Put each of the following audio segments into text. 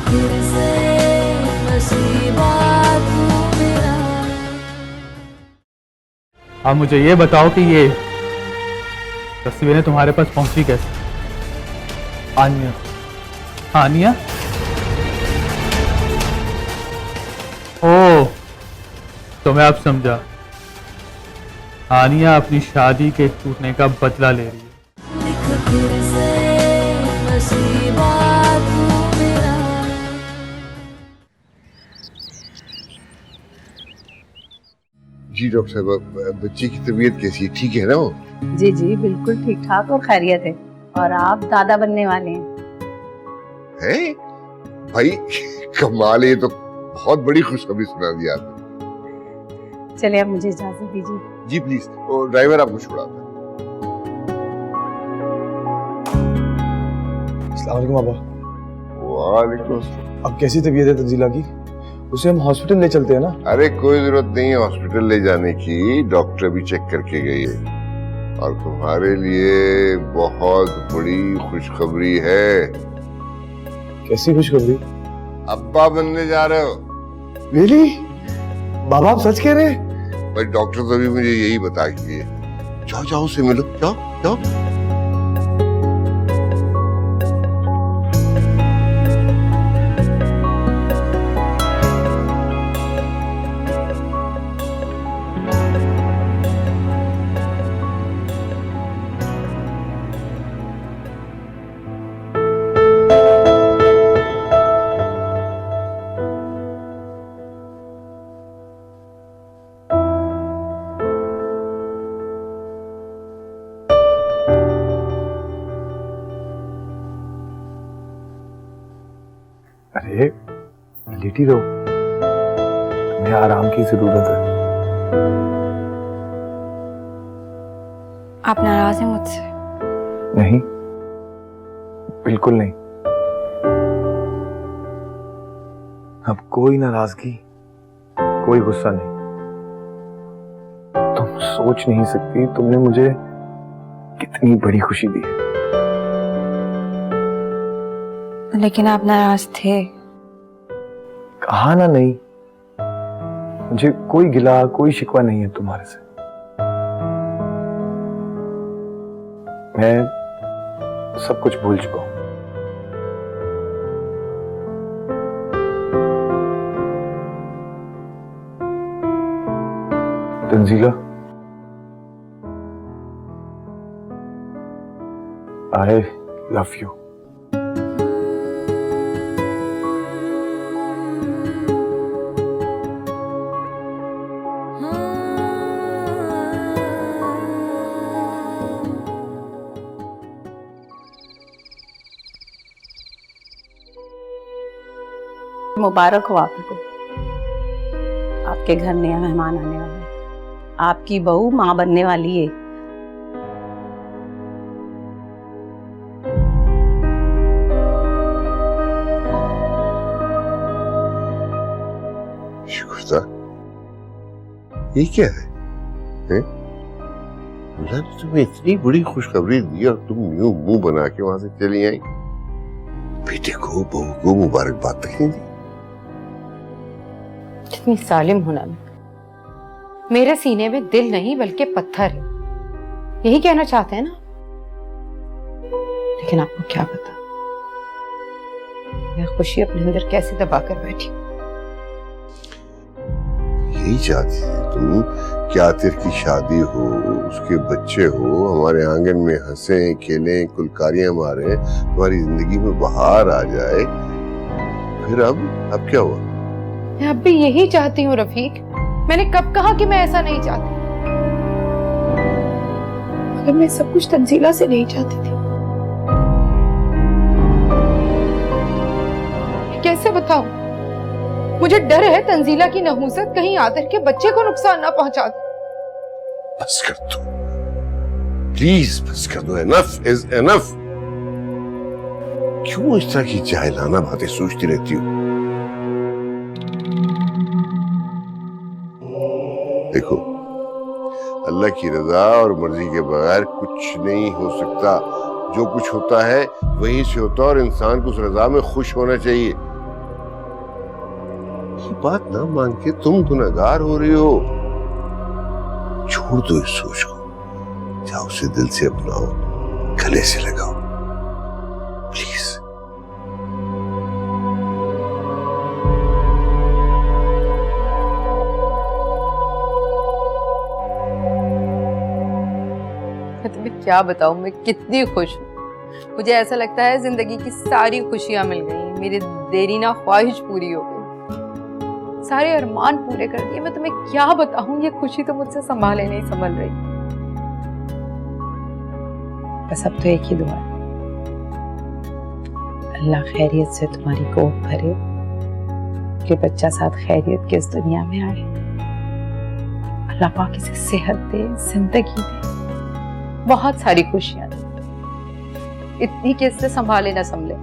फिर से नसीबा तू मेरा। अब मुझे ये बताओ कि ये तस्वीरें तुम्हारे पास पहुंची कैसे? आनिया, आनिया? ओ, तो मैं अब समझा। आनिया अपनी शादी के टूटने का बदला ले रही है। लिख फिर से नसीबा तू मेरा। जी डॉक्टर साहब, बच्चे की तबीयत कैसी है? ठीक है ना वो? जी जी बिल्कुल ठीक ठाक और खैरियत है। और आप दादा बनने वाले हैं। हैं? भाई कमाल है, ये तो बहुत बड़ी खुशखबरी सुना दी आपने। चलिए अब मुझे इजाजत दीजिए। जी प्लीज, वो ड्राइवर आपको छुड़ाता है। अस्सलाम वालेकुम बाबा। वालेकुम अस्सलाम। अब कैसी तबीयत है तंजीला की? उसे हम हॉस्पिटल ले चलते हैं ना? अरे कोई जरूरत नहीं है हॉस्पिटल ले जाने की, डॉक्टर भी चेक करके गई है। और तुम्हारे लिए बहुत बड़ी खुशखबरी है। कैसी खुशखबरी? अब्बा बनने जा रहे हो। रियली? बाबा आप सच कह रहे हैं? भाई डॉक्टर तो भी मुझे यही बता के गए। जाओ जाओ उससे मिलो, जाओ जाओ। अरे लेटी रहो, तुम्हें आराम की जरूरत है। आप नाराज हैं मुझसे? नहीं, बिल्कुल नहीं। अब कोई नाराजगी, कोई गुस्सा नहीं। तुम सोच नहीं सकती तुमने मुझे कितनी बड़ी खुशी दी है। लेकिन आप नाराज थे। कहा ना नहीं। मुझे कोई गिला कोई शिकवा नहीं है तुम्हारे से। मैं सब कुछ भूल चुका हूं। Tanzila, I love you. मुबारक हो आपको। आपके घर नया मेहमान आने वाले हैं। आपकी बहू माँ बनने वाली है। शुक्र, ये क्या है? अल्लाह ने तुम्हें इतनी बड़ी खुशखबरी दी और तुम यूं मुंह बना के वहां से चली आई। बेटे को बहू को मुबारकबाद तक नहीं दी। कितनी सालिम हूं ना मैं। मेरे सीने में दिल नहीं बल्कि पत्थर है, यही कहना चाहते हैं ना। लेकिन आपको क्या पता मैं खुशी अपने अंदर कैसे दबा कर बैठी। यही चाहती थी तुम कि आतिर की शादी हो, उसके बच्चे हो, हमारे आंगन में हंसे खेलें, कुलकारियां मारे, तुम्हारी जिंदगी में बहार आ जाए। फिर अब क्या हुआ? मैं अब भी यही चाहती हूँ रफीक। मैंने कब कहा कि मैं ऐसा नहीं चाहती? मगर मैं सब कुछ तंजीला से नहीं चाहती थी। कैसे बताऊं? मुझे डर है तंजीला की नहूसत कहीं आतिर के बच्चे को नुकसान ना पहुंचा दे। बस कर दो प्लीज, बस कर दो। Enough is enough. क्यों इस तरह की जाहिलाना बातें सोचती रहती हो? देखो, अल्लाह की रजा और मर्जी के बगैर कुछ नहीं हो सकता। जो कुछ होता है वहीं से होता है और इंसान को उस रजा में खुश होना चाहिए। बात ना मान के तुम गुनहगार हो रही हो। छोड़ दो इस सोच को, जाओ उसे दिल से अपनाओ, गले से लगाओ प्लीज। मैं तुम्हें क्या बताऊं, मैं कितनी खुश हूँ। मुझे ऐसा लगता है जिंदगी की सारी खुशियां मिल गई, मेरी देरीना ख्वाहिश पूरी हो गई, सारे अरमान पूरे कर दिए। मैं तुम्हें क्या बताऊं, ये खुशी तो मुझसे संभाले नहीं संभल रही। बस अब तो एक ही दुआ है, अल्लाह खैरियत से तुम्हारी गोद भरे, कि बच्चा साथ खैरियत के इस दुनिया में आए। अल्लाह पाक इसे सेहत दे, जिंदगी दे, बहुत सारी खुशियां दे, इतनी कि इससे संभाले ना संभले।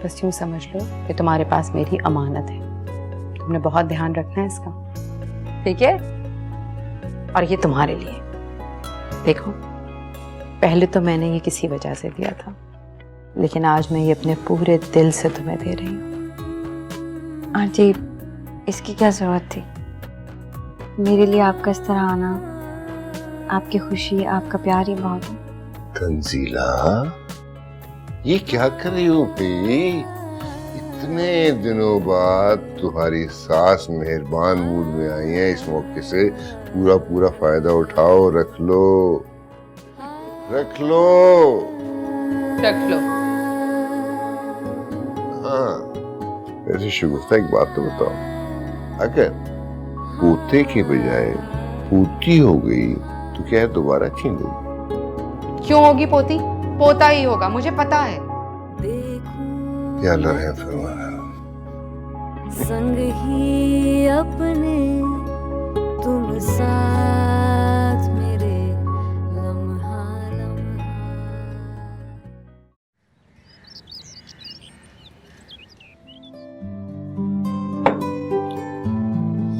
बस यूं समझ लो कि तुम्हारे पास मेरी अमानत है, तुमने बहुत ध्यान रखना है इसका, ठीक है? और ये तुम्हारे लिए। देखो, पहले तो मैंने ये किसी वजह से दिया था, लेकिन आज मैं ये अपने पूरे दिल से तुम्हें दे रही हूँ। आंटी, इसकी क्या जरूरत थी? मेरे लिए आपका इस तरह आना, आपकी खुशी, आपका प्यार ही बहुत है। तंजीला, ये क्या कर रही हो बे? इतने दिनों बाद तुम्हारी सास मेहरबान मूड में आई है, इस मौके से पूरा पूरा फायदा उठाओ। रख लो, रख लो, रख लो। हाँ, वैसे शुगुफ्ता एक बात तो बताओ, अगर पोते के बजाय पोती हो गई तो क्या दोबारा छीन लोगी? क्यों होगी पोती? पोता ही होगा, मुझे पता है। या अल्लाह रहम फरमाए। संग ही अपने तुम साथ मेरे लम्हा लम्हा।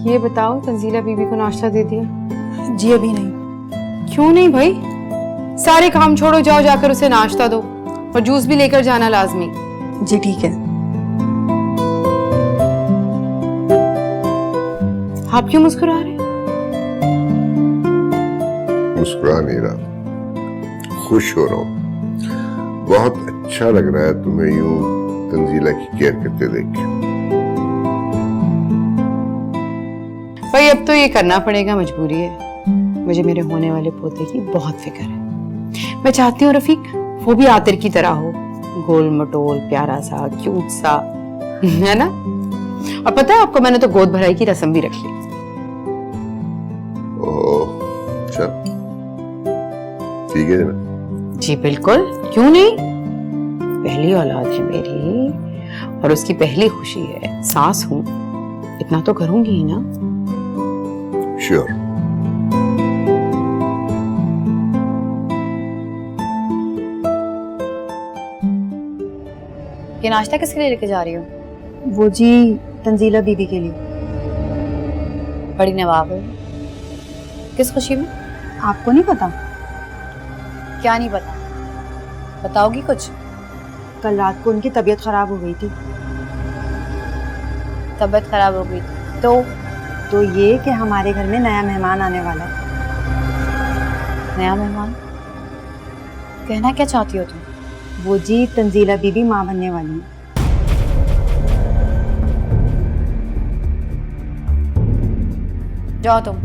ये बताओ, तंजीला बीबी को नाश्ता दे दिया? जी अभी नहीं। क्यों नहीं भाई? सारे काम छोड़ो, जाओ जाकर उसे नाश्ता दो और जूस भी लेकर जाना लाजमी। जी ठीक है। आप क्यों मुस्कुरा रहे हैं? मुस्कुरा नहीं रहा, खुश हो रहा हूँ। बहुत अच्छा लग रहा है तुम्हें यूं तंजीला की केयर करते देख के। भाई अब तो ये करना पड़ेगा, मजबूरी है। मुझे मेरे होने वाले पोते की बहुत फिक्र है। मैं चाहती हूँ रफीक वो भी आतिर की तरह हो, गोल मटोल, प्यारा सा, क्यूट सा, है ना? और पता है आपको, मैंने तो गोद भराई की रस्म भी रख ली। ओह, अच्छा, ठीक है ना? जी बिल्कुल, क्यों नहीं? पहली औलाद है मेरी और उसकी पहली खुशी है। सास हूँ, इतना तो करूंगी ही ना। श्योर। ये नाश्ता किसके लिए लेके जा रही हो? वो जी तंजीला बीबी के लिए। बड़ी नवाब है। किस खुशी में? आपको नहीं पता? क्या नहीं पता? बताओगी कुछ? कल रात को उनकी तबीयत खराब हो गई थी। तबीयत खराब हो गई थी तो ये कि हमारे घर में नया मेहमान आने वाला है। नया मेहमान? कहना क्या चाहती हो तुम? वो जी तंजीला बीबी माँ बनने वाली है। जाओ तुम।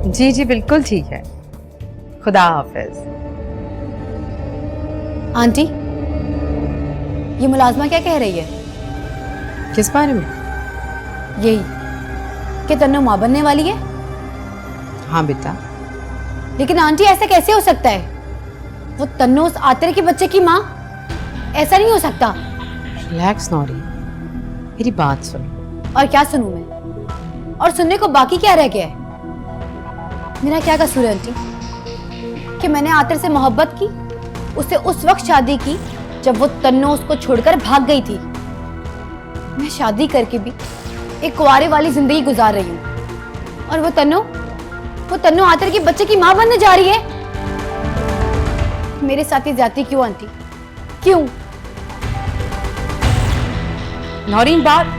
जी जी बिल्कुल ठीक है, खुदा हाफिज। आंटी, ये मुलाजमा क्या कह रही है? किस बारे में? यही कि तन्नू माँ बनने वाली है। हाँ बेटा। लेकिन आंटी ऐसा कैसे हो सकता है? वो तन्नू उस आतिर के बच्चे की माँ, ऐसा नहीं हो सकता। रिलैक्स नौरी, मेरी बात सुनो। और क्या सुनूं मैं? और सुनने को बाकी क्या रह गया है? मेरा क्या कसूर है आंटी कि मैंने आतिर से मोहब्बत की, उससे उस वक्त शादी की जब वो तन्नू उसको छोड़कर भाग गई थी। मैं शादी करके भी एक कुंवारे वाली जिंदगी गुजार रही हूँ। और वो तन्नो आतर के बच्चे की माँ बनने जा रही है। मेरे साथ ये ज्यादती क्यों आंटी, क्यों? नौरीन बात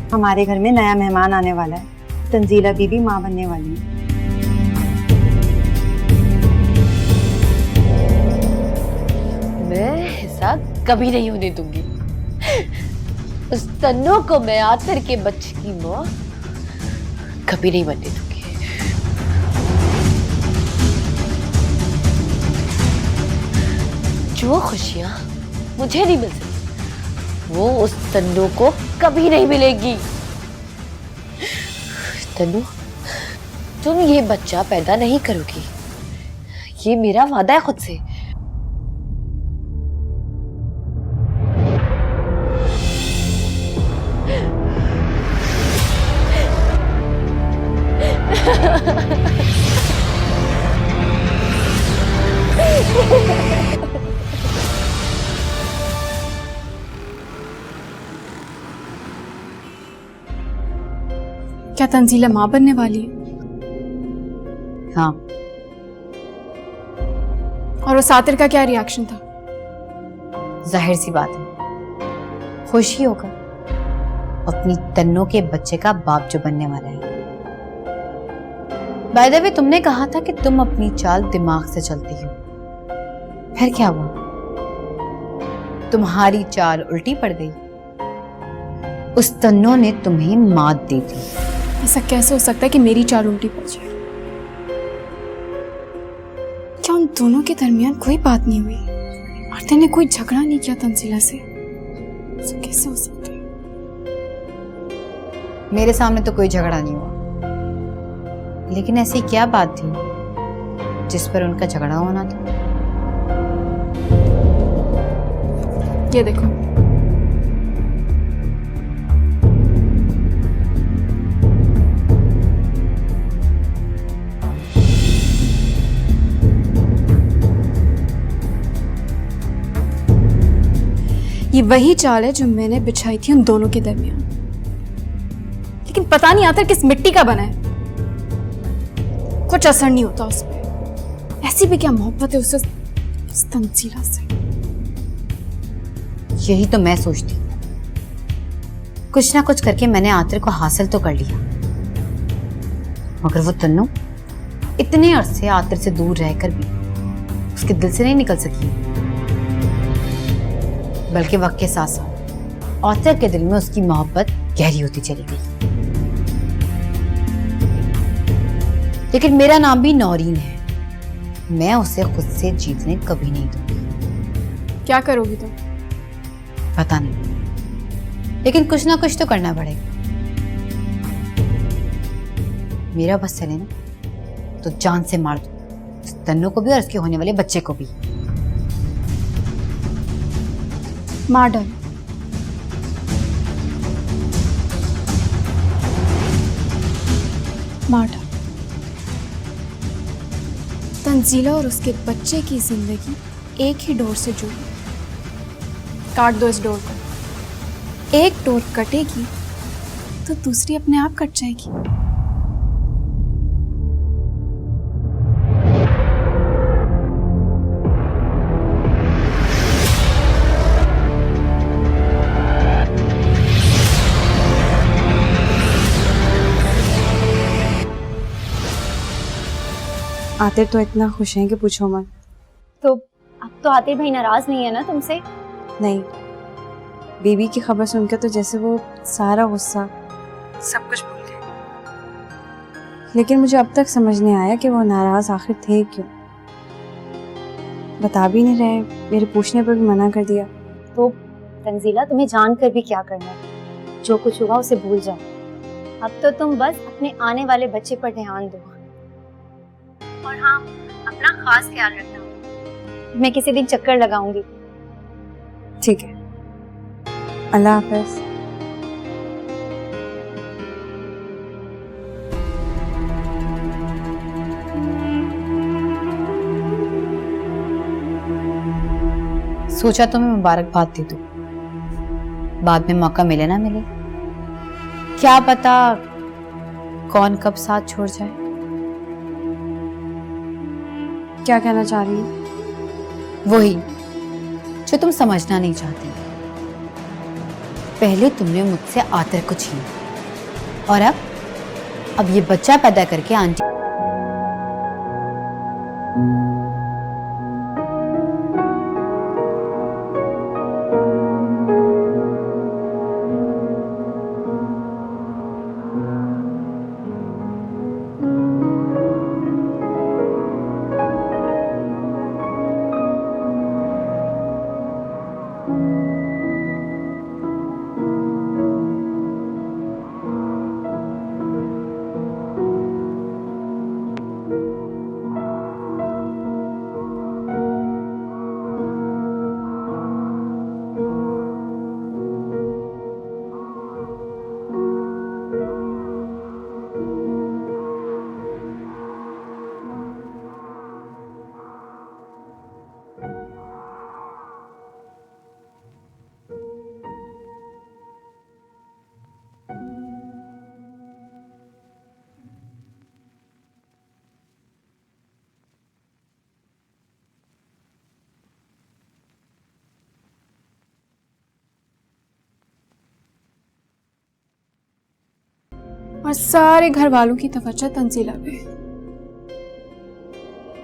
हमारे घर में नया मेहमान आने वाला है। तंजीला बीबी माँ बनने वाली है। मैं हिस्सा कभी नहीं होने दूंगी। उस तन्नो को मैं आतर के बच्चे की माँ कभी नहीं बनने दूंगी। जो खुशियां मुझे नहीं मिल सकती वो उस तन्नो को कभी नहीं मिलेगी। तन्नो, तुम ये बच्चा पैदा नहीं करोगी, ये मेरा वादा है खुद से। क्या तंजीला माँ बनने वाली है? हाँ। और उस आतिर का क्या रिएक्शन था? जाहिर सी बात है, खुशी होगा। अपनी तन्नो के बच्चे का बाप जो बनने वाला है। बाय द वे, तुमने कहा था कि तुम अपनी चाल दिमाग से चलती हो, फिर क्या हुआ? तुम्हारी चाल उल्टी पड़ गई। उस तन्नो ने तुम्हें मात दे दी। ऐसा कैसे हो सकता है कि मेरी चाल उल्टी पड़ जाए? क्या उन दोनों के दरमियान कोई बात नहीं हुई? आतिर ने कोई झगड़ा नहीं किया तंजीला से? ऐसा कैसे हो सकता है? मेरे सामने तो कोई झगड़ा नहीं हुआ, लेकिन ऐसी क्या बात थी जिस पर उनका झगड़ा होना था? ये देखो, ये वही चाल है जो मैंने बिछाई थी उन दोनों के दरमियान। लेकिन पता नहीं आतिर किस मिट्टी का बना है, कुछ असर नहीं होता उस पर। ऐसी भी क्या मोहब्बत है उस तंजीला से? यही तो मैं सोचती हूँ। कुछ ना कुछ करके मैंने आतिर को हासिल तो कर लिया, मगर वो तन्नो इतने अरसे आतिर से दूर रहकर भी उसके दिल से नहीं निकल सकी, बल्कि वक्त के साथ साथ आतिर के दिल में उसकी मोहब्बत गहरी होती चली गई। लेकिन मेरा नाम भी नौरीन है, मैं उसे खुद से जीतने कभी नहीं दूंगी। क्या करोगी तुम? पता नहीं, लेकिन कुछ ना कुछ तो करना पड़ेगा। मेरा बस चले ना तो जान से मार दूं उस तन्नो को भी और उसके होने वाले बच्चे को भी। मार डालो। मार डालो। तंजीला और उसके बच्चे की जिंदगी एक ही डोर से जुड़ी। काट दो इस डोर को। एक डोर कटेगी तो दूसरी अपने आप कट जाएगी। आतिर तो इतना खुश हैं कि पूछो मत। तो अब तो आतिर भाई नाराज नहीं है ना तुमसे? नहीं, बीबी की खबर सुनकर तो जैसे वो सारा गुस्सा सब कुछ भूल गए। लेकिन मुझे अब तक समझ नहीं आया कि वो नाराज आखिर थे क्यों। बता भी नहीं रहे, मेरे पूछने पर भी मना कर दिया। तो तंजीला, तुम्हें जानकर भी क्या करना है? जो कुछ हुआ उसे भूल जाओ। अब तो तुम बस अपने आने वाले बच्चे पर ध्यान दो। और हाँ, अपना खास ख्याल रखना। मैं किसी दिन चक्कर लगाऊंगी। ठीक है, अल्लाह हाफ़िज़। सोचा तुम्हें मुबारकबाद दे दूं, बाद में मौका मिले ना मिले, क्या पता कौन कब साथ छोड़ जाए। क्या कहना चाह रही हो? वही जो तुम समझना नहीं चाहती। पहले तुमने मुझसे आतर को छीना और अब ये बच्चा पैदा करके आंटी और सारे घर वालों की तवज्जो तंजीला पे।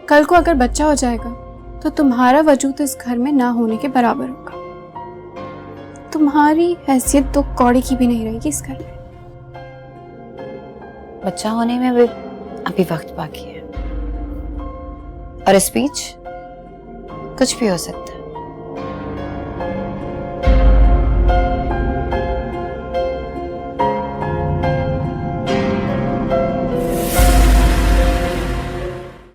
कल को अगर बच्चा हो जाएगा तो तुम्हारा वजूद इस घर में ना होने के बराबर होगा। तुम्हारी हैसियत तो कौड़ी की भी नहीं रहेगी इस घर में। बच्चा होने में भी अभी वक्त बाकी है और स्पीच कुछ भी हो सकता है।